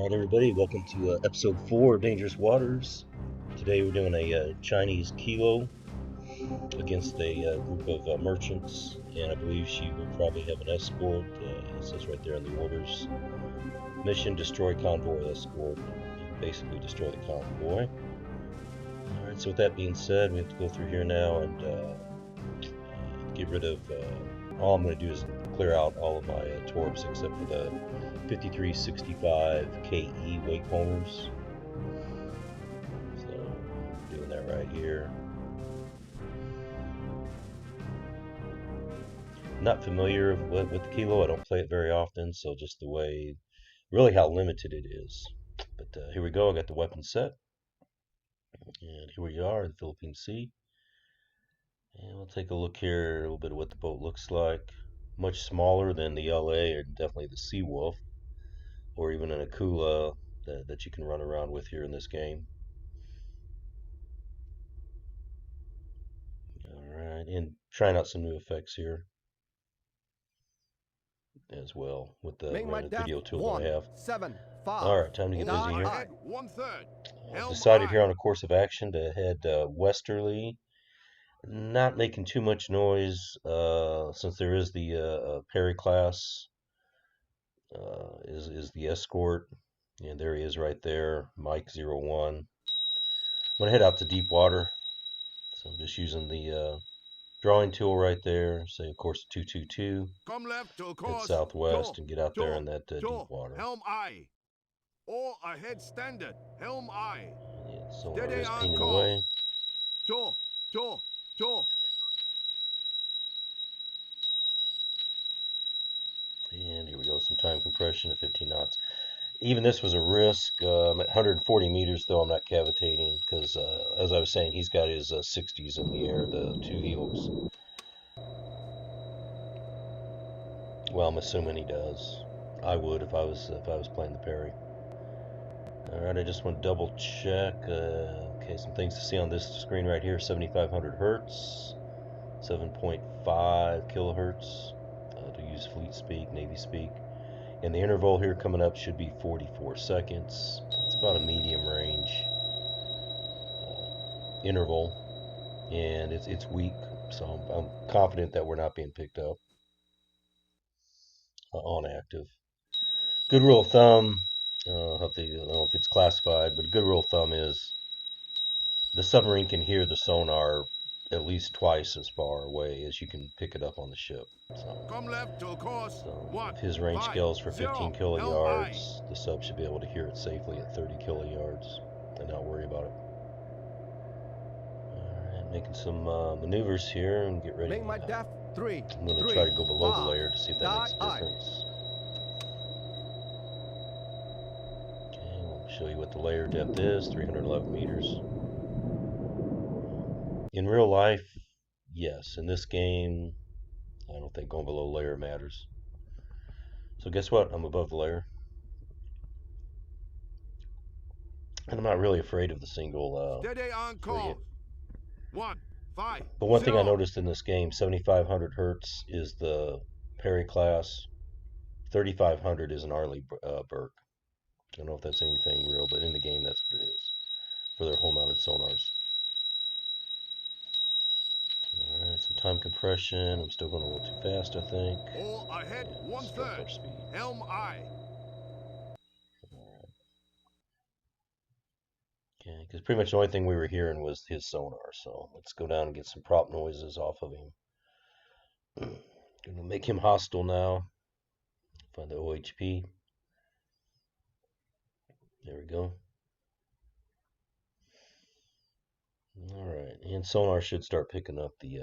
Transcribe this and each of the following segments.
Alright, everybody, welcome to episode 4 of Dangerous Waters. Today we're doing a Chinese kilo against a group of merchants, and I believe she will probably have an escort. It says right there in the orders. Mission, destroy convoy escort. You basically destroy the convoy. Alright, so with that being said, we have to go through here now and get rid of... all I'm going to do is clear out all of my torps except for the 5365 KE wake homers. So doing that right here. Not familiar with the kilo. I don't play it very often, so just the way, really how limited it is. But here we go. I got the weapon set, and here we are in the Philippine Sea. And we'll take a look here, a little bit of what the boat looks like. Much smaller than the LA or definitely the Seawolf, or even an Akula that you can run around with here in this game. Alright, and trying out some new effects here as well with the video tool that I have. Alright, time to get busy here. I've decided here on a course of action to head westerly. Not making too much noise since there is the Perry class is the escort, and there he is right there, Mike 01. I'm gonna head out to deep water, so I'm just using the drawing tool right there. Say of course 222. Come left to Head course. southwest and get out there in that deep water. Helm aye. All ahead standard. Helm aye. Yeah, so Steady is on pinging call. away. To. And here we go, some time compression at 15 knots. Even this was a risk. I'm at 140 meters, though I'm not cavitating because, as I was saying, he's got his 60s in the air, the two heels. Well, I'm assuming he does. I would if I was playing the Perry. All right, I just want to double check. Okay, some things to see on this screen right here: 7,500 hertz, 7.5 kilohertz. To use fleet speak, Navy speak. And the interval here coming up should be 44 seconds. It's about a medium range interval, and it's weak, so I'm confident that we're not being picked up on active. Good rule of thumb, I don't know if it's classified, but a good rule of thumb is the submarine can hear the sonar at least twice as far away as you can pick it up on the ship. So, Come left to course. if his range scales for 15 kilojards, the sub should be able to hear it safely at 30 kilojards and not worry about it. Alright, making some maneuvers here and get ready. I'm going to try to go below the layer to see if that makes a difference. Okay, we'll show you what the layer depth is, 311 meters. In real life, yes. In this game, I don't think going below layer matters. So guess what? I'm above the layer. And I'm not really afraid of the single Steady on course. 1, 5. But one thing I noticed in this game, 7,500 hertz is the Perry class. 3,500 is an Arleigh Burke. I don't know if that's anything real, but in the game that's what it is for their hull-mounted sonars. Alright, some time compression. I'm still going a little too fast, I think. All ahead, Yeah, 1/3. speed. Helm aye. Alright. Okay, because pretty much the only thing we were hearing was his sonar, so let's go down and get some prop noises off of him. Gonna make him hostile now. Find the OHP. There we go. Alright, and sonar should start picking up the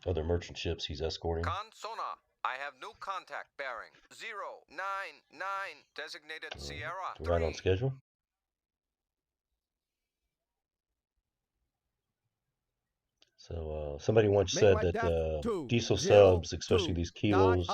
other merchant ships he's escorting. Con sonar, I have new contact bearing 099 designated Sierra 3. Right on schedule. So somebody once said that diesel subs, especially these kilos,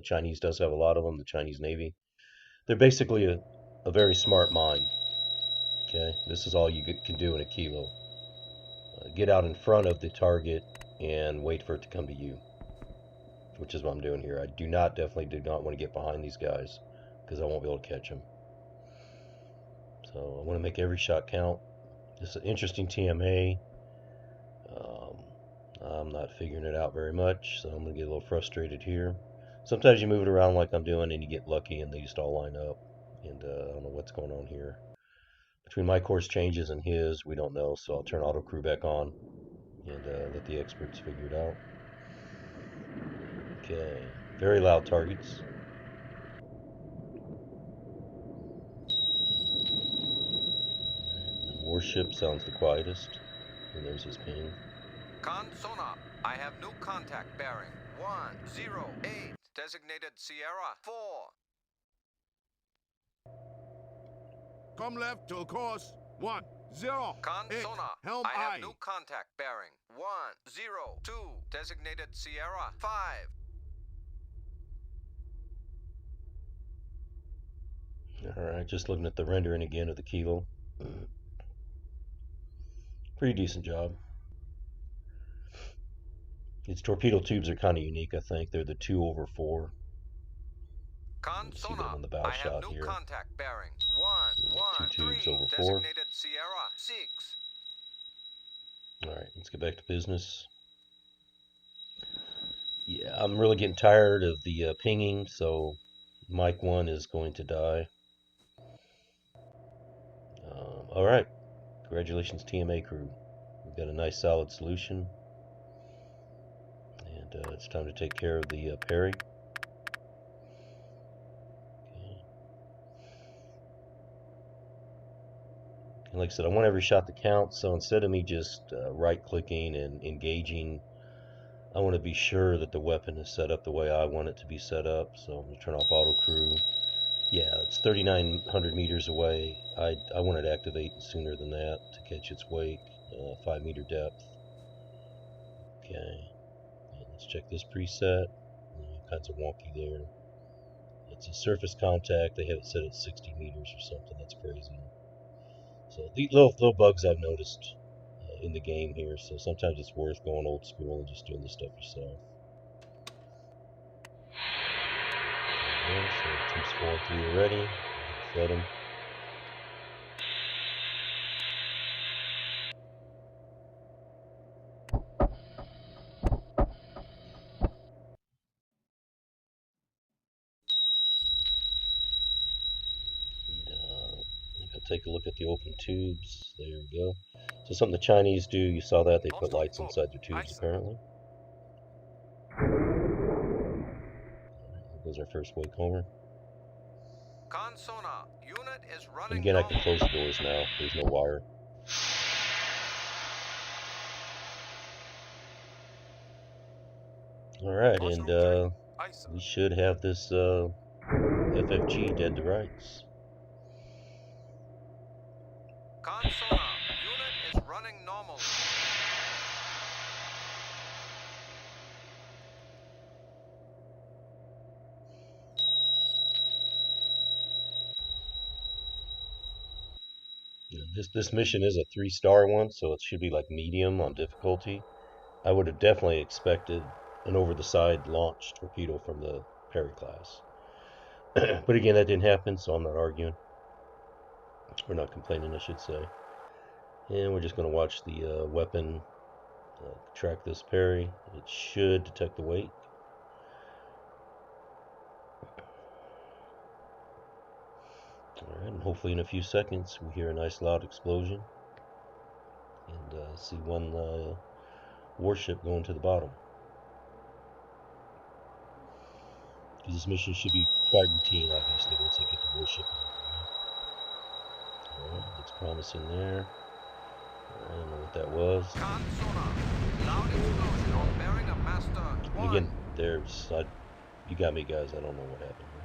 Chinese does have a lot of them, the Chinese Navy, they're basically a very smart mine. Okay, this is all you can do in a kilo. Get out in front of the target and wait for it to come to you, which is what I'm doing here. I definitely do not want to get behind these guys because I won't be able to catch them. So I want to make every shot count. This is an interesting TMA. Um, I'm not figuring it out very much, so I'm going to get a little frustrated here. Sometimes you move it around like I'm doing and you get lucky and they just all line up. And I don't know what's going on here. Between my course changes and his, we don't know, so I'll turn auto crew back on and let the experts figure it out. Okay, very loud targets. The warship sounds the quietest, and there's his ping. Con sonar, I have new contact bearing 108, designated Sierra 4. Come left till course 108. Con sonar, Helm I have aye. new contact bearing 102, designated Sierra 5. Alright, just looking at the rendering again of the kilo. Pretty decent job. Its torpedo tubes are kind of unique, I think. They're the 2/4. Con You can see that sonar, on the bow I have shot new here. contact bearing Two tubes 113, over 4. designated Sierra 6. Alright, let's get back to business. Yeah, I'm really getting tired of the pinging, so Mike 1 is going to die. Alright, congratulations TMA crew. We've got a nice solid solution. And it's time to take care of the Perry. Okay. And like I said, I want every shot to count, so instead of me just right-clicking and engaging, I want to be sure that the weapon is set up the way I want it to be set up. So I'm going to turn off auto crew. Yeah, it's 3,900 meters away. I want it to activate sooner than that to catch its wake, 5 meter depth. Okay, and let's check this preset. All kinds of wonky there. It's a surface contact. They have it set at 60 meters or something. That's crazy. So the little bugs I've noticed in the game here. So sometimes it's worth going old school and just doing this stuff yourself. Okay, so teams 4 and 3 are ready. Flood them. Take a look at the open tubes. There we go. So something the Chinese do, you saw that, they put lights inside their tubes apparently. There goes our first wake homer. Con sonar, unit is And running again, I can normal. close the doors now. There's no wire. Alright, and we should have this FFG dead to rights. Con sonar, unit is running normally. This mission is a 3-star one, so it should be like medium on difficulty. I would have definitely expected an over-the-side launch torpedo from the Perry class. But again, that didn't happen, so I'm not arguing. We're not complaining, I should say. And we're just going to watch the weapon track this Perry. It should detect the wake. Alright, and hopefully in a few seconds we hear a nice loud explosion. And see one warship going to the bottom. This mission should be quite routine, obviously, once I get the warship in. Alright, looks promising there. I don't know what that was. Con sonar, loud explosion on bearing a master 1. Again, you got me, guys. I don't know what happened here.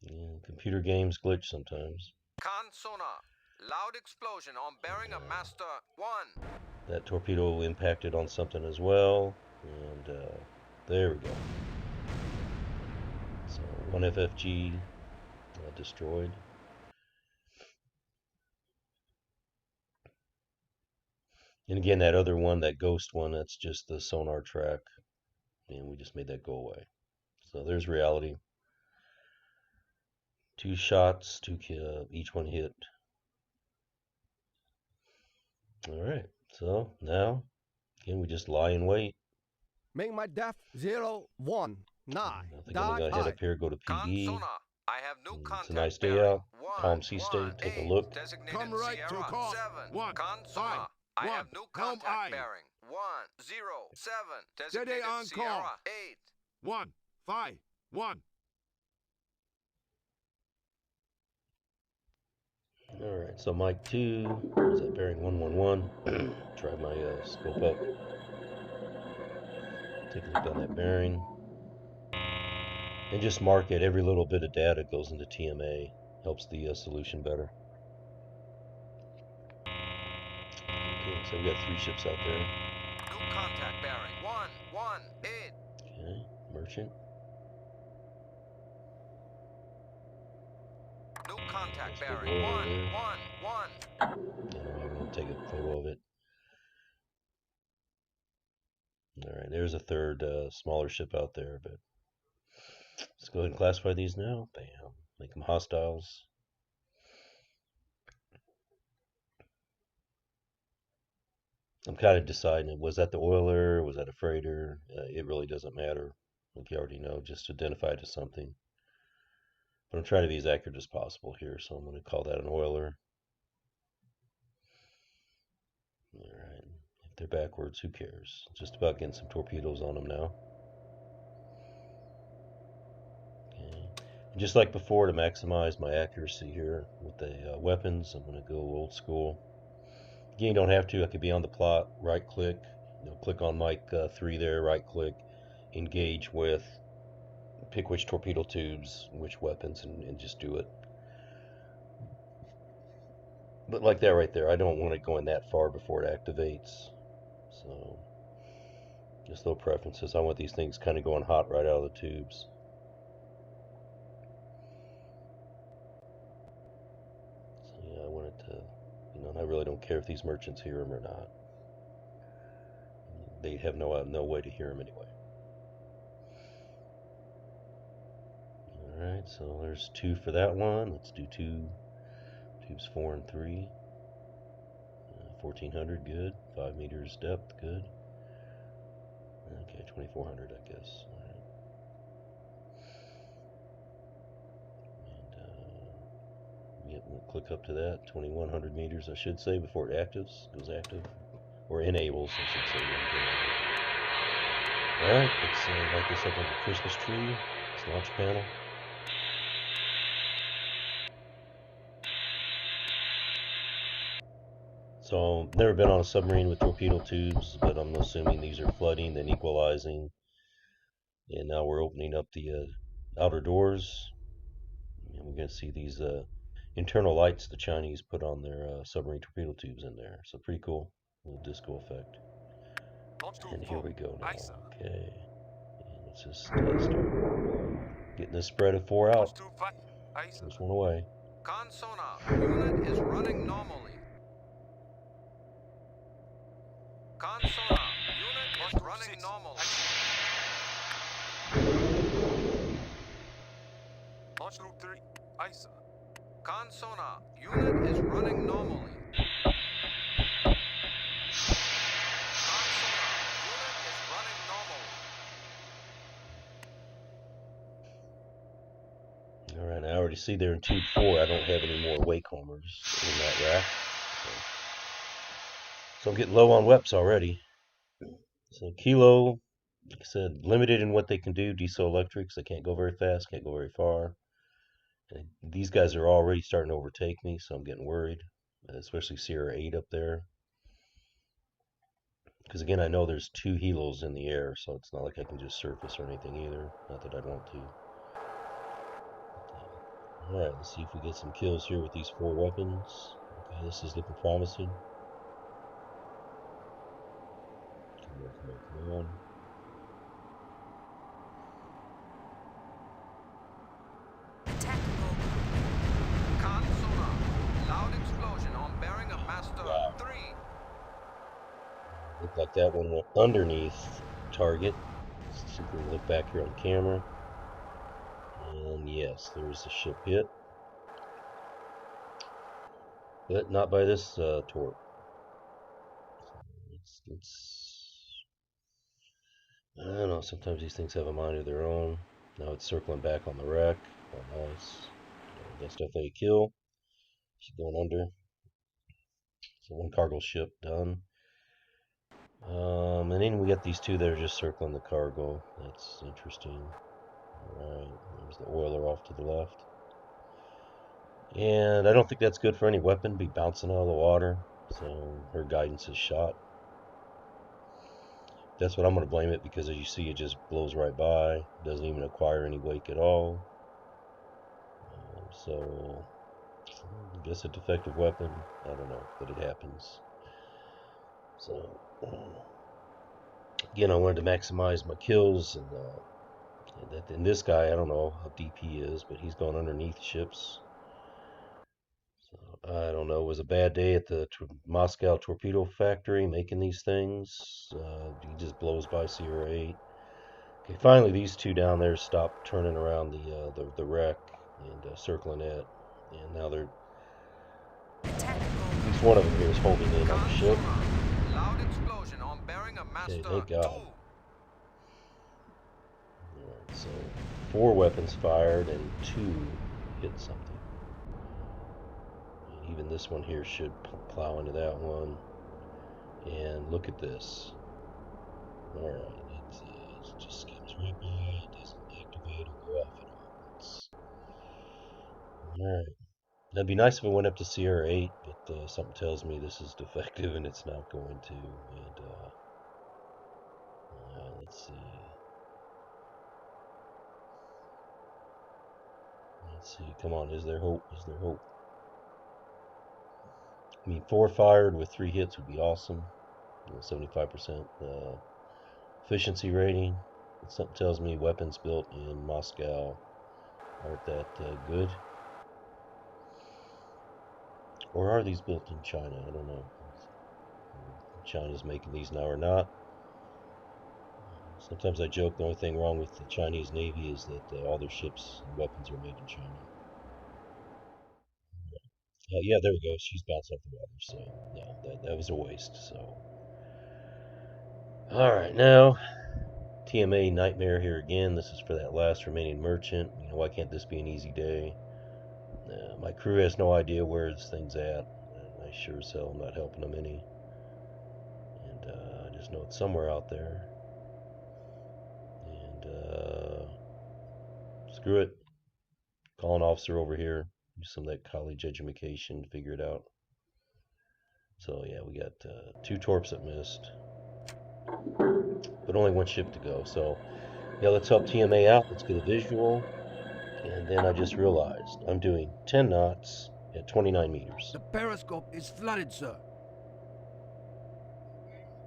Yeah, computer games glitch sometimes. Con sonar, loud explosion on bearing a master 1. That torpedo impacted on something as well, and there we go. So one FFG destroyed. And again, that other one, that ghost one, that's just the sonar track, and we just made that go away. So there's reality. 2 shots, each one hit. Alright, so now, again, we just lie in wait. Make my depth 019. I think I'm going to head up here, go to PE. Sonar, I have new It's a contact nice day bearing. out, calm sea state, take a 118, look. Designated Come right to Sierra call. 7. 1, Sonar, I have new helm contact aye. bearing. 107, Steady designated on Sierra call. 8. 1, 5, 1. Alright, so Mike 2, is that bearing 111? Try my scope up. Take a look down that bearing. And just mark it. Every little bit of data goes into TMA. Helps the solution better. Okay, so we got 3 ships out there. New contact bearing. 118. Okay, merchant. New contact There's bearing. big oil there. 111. I'm going to take a photo of it. Alright, there's a third smaller ship out there, but let's go ahead and classify these now. Bam. Make them hostiles. I'm kind of deciding, was that the oiler? Was that a freighter? It really doesn't matter. Like you already know, just identify it as something. But I'm trying to be as accurate as possible here, so I'm going to call that an oiler. Alright, if they're backwards, who cares? Just about getting some torpedoes on them now. Okay. And just like before, to maximize my accuracy here with the weapons, I'm going to go old school. Again, you don't have to. I could be on the plot, right click, click on Mike 3 there, right click, engage with, pick which torpedo tubes, which weapons, and just do it. But like that right there, I don't want it going that far before it activates. So, just little preferences. I want these things kind of going hot right out of the tubes. So yeah, I want it to, and I really don't care if these merchants hear them or not. They have no way to hear them anyway. Alright, so there's 2 for that one. Let's do 2. Tubes 4 and 3. 1400, good. 5 meters depth, good. Okay, 2400, I guess. All right. And yep, we'll click up to that. 2100 meters, I should say, before it goes active, or enables, I should say. All right, let's light this up like a Christmas tree. This launch panel. So, never been on a submarine with torpedo tubes, but I'm assuming these are flooding, then equalizing. And now we're opening up the outer doors. And we're going to see these internal lights the Chinese put on their submarine torpedo tubes in there. So pretty cool. Little disco effect. And here we go now. Okay. And let's just start getting this spread of 4 out. First one away. Sonar, unit is running normally. Sonar, unit is running normally. Launch group 3, ISA. Sonar, unit is running normally. Sonar, unit is running normally. Alright, I already see there in tube 4 I don't have any more wakehomers in that rack. So I'm getting low on WEPs already. So Kilo, like I said, limited in what they can do. Diesel electrics, they can't go very fast, can't go very far. And these guys are already starting to overtake me, so I'm getting worried. Especially Sierra 8 up there. Because again, I know there's 2 helos in the air, so it's not like I can just surface or anything either. Not that I'd want to. Alright, let's see if we get some kills here with these 4 weapons. Okay, this is looking promising. Come on. Sonar, loud explosion on bearing of master 3. Looked like that one went underneath target. Let's see if we can look back here on camera. And yes, there's the ship hit. but not by this torp. I don't know. Sometimes these things have a mind of their own. Now it's circling back on the wreck. Oh, nice. That's definitely a kill. She's going under. So one cargo ship done. And then we got these two that are just circling the cargo. That's interesting. Alright, there's the oiler off to the left. And I don't think that's good for any weapon to be bouncing out of the water. So her guidance is shot. That's what I'm going to blame it, because as you see, it just blows right by. Doesn't even acquire any wake at all. So I guess a defective weapon. I don't know, but it happens. So again, I wanted to maximize my kills, and this guy, I don't know how deep he is, but he's going underneath ships. So I don't know. It was a bad day at the Moscow torpedo factory making these things. He just blows by Sierra 8. Okay, finally these two down there stopped turning around the wreck and circling it, and now they're. At least one of them here is holding in on the ship. Loud explosion on bearing of Okay, Master thank God. 2. Alright, so 4 weapons fired and 2 hit something. And even this one here should plow into that one. And look at this. Alright, it just skims right by, it doesn't activate or go off at all. Alright. That'd be nice if it went up to Sierra 8, but something tells me this is defective and it's not going to. And let's see. Let's see. Come on, is there hope? Is there hope? I mean, 4 fired with 3 hits would be awesome. 75% efficiency rating. But something tells me weapons built in Moscow aren't that good. Or are these built in China? I don't know. China's making these now or not. Sometimes I joke the only thing wrong with the Chinese Navy is that all their ships and weapons are made in China. Yeah, there we go. She's bounced off the water, so no, that was a waste. So, all right, now TMA nightmare here again. This is for that last remaining merchant. You know, why can't this be an easy day? My crew has no idea where this thing's at. I sure as hell am not helping them any. And I just know it's somewhere out there. And screw it. Call an officer over here. Do some of that college education to figure it out. So yeah, we got 2 torps that missed, but only 1 ship to go. So yeah, let's help TMA out. Let's get a visual. And then I just realized I'm doing 10 knots at 29 meters. The periscope is flooded, sir.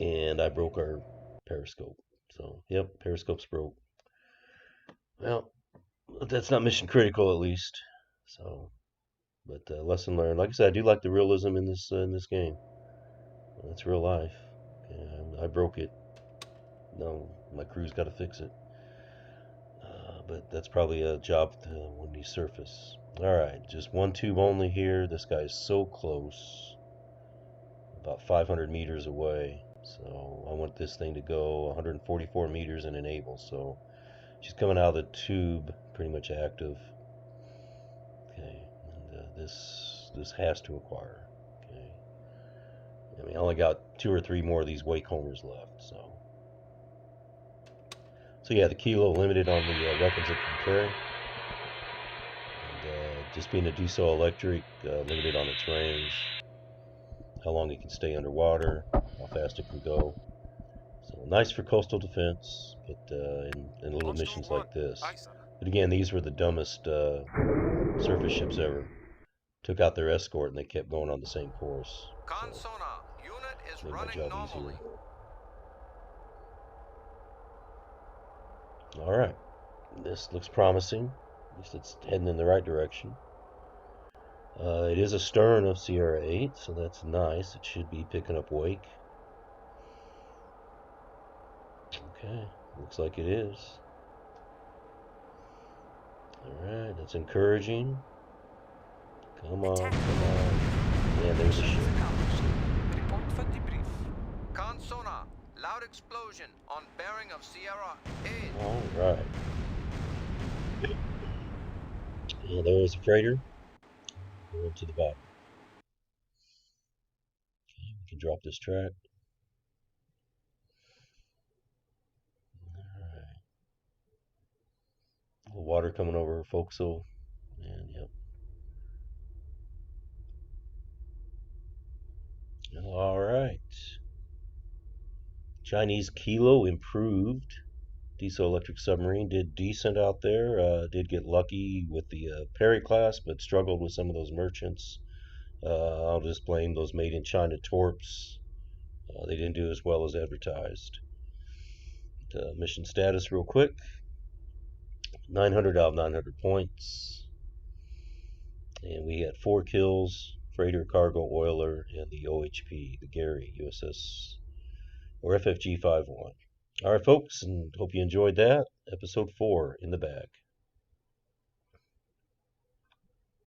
And I broke our periscope. So yep, periscope's broke. Well, that's not mission critical at least. So, but lesson learned. Like I said, I do like the realism in this game. It's real life, and I broke it. No, my crew's got to fix it. But that's probably a job when you surface. Alright, just 1 tube only here. This guy's so close. About 500 meters away. So I want this thing to go 144 meters and enable. So she's coming out of the tube pretty much active. Okay, and this has to acquire. Okay. I mean, I only got 2 or 3 more of these wake homers left. So yeah, the kilo limited on the weapons it can carry. And just being a diesel electric, limited on its range, how long it can stay underwater, how fast it can go. So nice for coastal defense, but in little missions like this. But again, these were the dumbest surface ships ever. Took out their escort and they kept going on the same course. So Unit is made my running job normally. easier. Alright, this looks promising. At least it's heading in the right direction. It is astern of Sierra 8, so that's nice. It should be picking up wake. Okay, looks like it is. Alright, that's encouraging. Come on, come on. And there's a ship. Report for debrief. Con sonar, loud explosion on bearing of Sierra 8. All right. And there's a freighter. Going to the bottom. Okay, we can drop this track. All right. The water coming over forecastle. And yep. All right. Chinese Kilo improved. Diesel electric submarine did decent out there. Did get lucky with the Perry class, but struggled with some of those merchants. I'll just blame those made in China torps. They didn't do as well as advertised. Mission status, real quick. 900 out of 900 points. And we had 4 kills: freighter, cargo, oiler, and the OHP, the Gary USS or FFG 51. All right, folks, and hope you enjoyed that. Episode 4 in the bag.